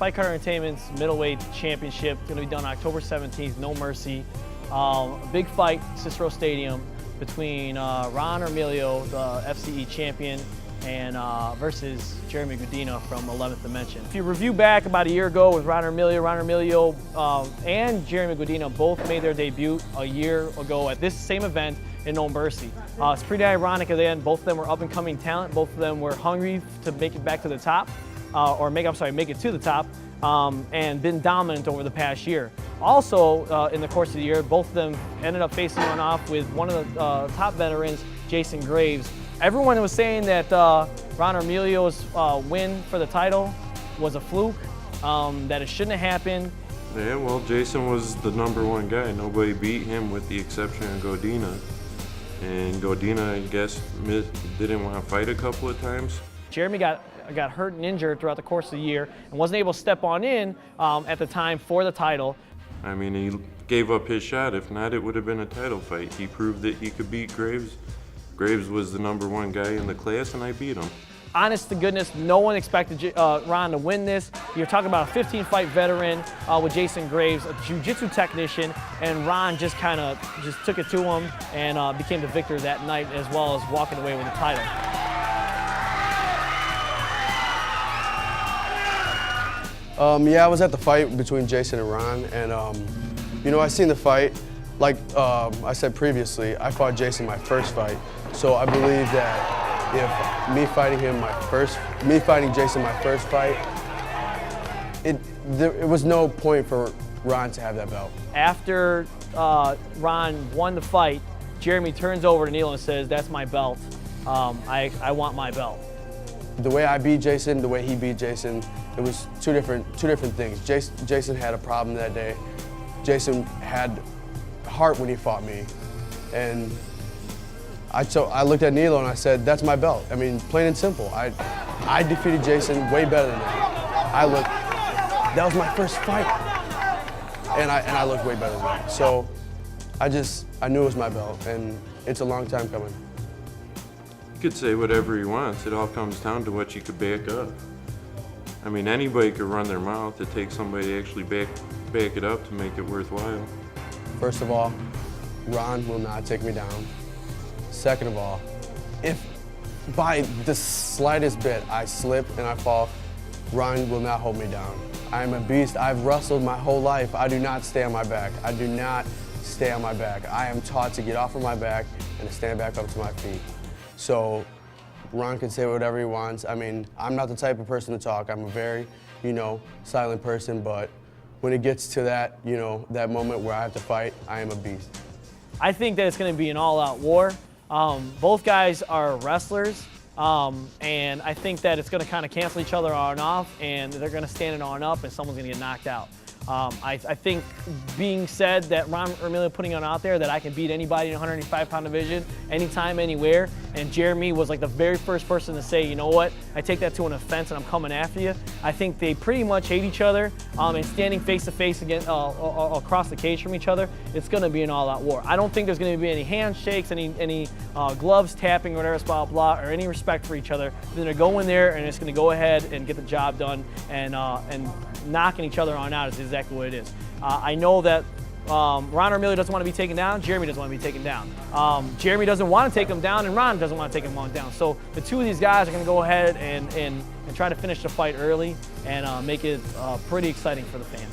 Fight Card Entertainment's middleweight championship. It's going to be done October 17th, no mercy. A big fight, Cicero Stadium, between Ron Armilio, the FCE champion, and versus Jeremy Godina from 11th Dimension. If you review back about a year ago with Ron Armilio and Jeremy Godina both made their debut a year ago at this same event in No Mercy. It's pretty ironic, again, both of them were up-and-coming talent. Both of them were hungry to make it back to the top, make it to the top, and been dominant over the past year. Also, in the course of the year, both of them ended up facing one off with one of the top veterans, Jason Graves. Everyone was saying that Ron Armilio's win for the title was a fluke, that it shouldn't have happened. Yeah, well, Jason was the #1 guy. Nobody beat him with the exception of Godina. And Godina, I guess, didn't want to fight a couple of times. Jeremy got hurt and injured throughout the course of the year and wasn't able to step on in at the time for the title. I mean, he gave up his shot. If not, it would have been a title fight. He proved that he could beat Graves. Graves was the #1 guy in the class, and I beat him. Honest to goodness, no one expected Ron to win this. You're talking about a 15-fight veteran with Jason Graves, a jiu-jitsu technician, and Ron just took it to him and became the victor that night, as well as walking away with the title. Yeah, I was at the fight between Jason and Ron, and you know, I seen the fight. Like I said previously, I fought Jason my first fight, so I believe that if me fighting Jason my first fight, it was no point for Ron to have that belt. After Ron won the fight, Jeremy turns over to Neil and says, "That's my belt. I want my belt." The way I beat Jason, the way he beat Jason, it was two different things. Jason had a problem that day. Jason had heart when he fought me, and so I looked at Nilo and I said, "That's my belt." I mean, plain and simple. I defeated Jason way better than that. That was my first fight, and I looked way better than that. So I knew it was my belt, and it's a long time coming. You could say whatever he wants. It all comes down to what you could back up. I mean, anybody could run their mouth. It takes somebody to actually back it up to make it worthwhile. First of all, Ron will not take me down. Second of all, if by the slightest bit I slip and I fall, Ron will not hold me down. I am a beast. I've wrestled my whole life. I do not stay on my back. I do not stay on my back. I am taught to get off of my back and to stand back up to my feet. So Ron can say whatever he wants. I mean, I'm not the type of person to talk. I'm a very, silent person, but when it gets to that, that moment where I have to fight, I am a beast. I think that it's going to be an all-out war. Both guys are wrestlers, and I think that it's going to kind of cancel each other on and off, and they're going to stand it on and up, and someone's going to get knocked out. I think being said that Ron Armilio putting on out there that I can beat anybody in the 185-pound division, anytime, anywhere, and Jeremy was like the very first person to say, you know what, I take that to an offense and I'm coming after you. I think they pretty much hate each other, and standing face to face against across the cage from each other, it's going to be an all-out war. I don't think there's going to be any handshakes, any gloves tapping, or whatever, blah, blah, or any respect for each other. They're going to go in there and it's going to go ahead and get the job done, and knocking each other on out is exactly what it is. I know that Ron Armilio doesn't want to be taken down, Jeremy doesn't want to be taken down. Jeremy doesn't want to take him down, and Ron doesn't want to take him down. So the two of these guys are going to go ahead and try to finish the fight early and make it pretty exciting for the fans.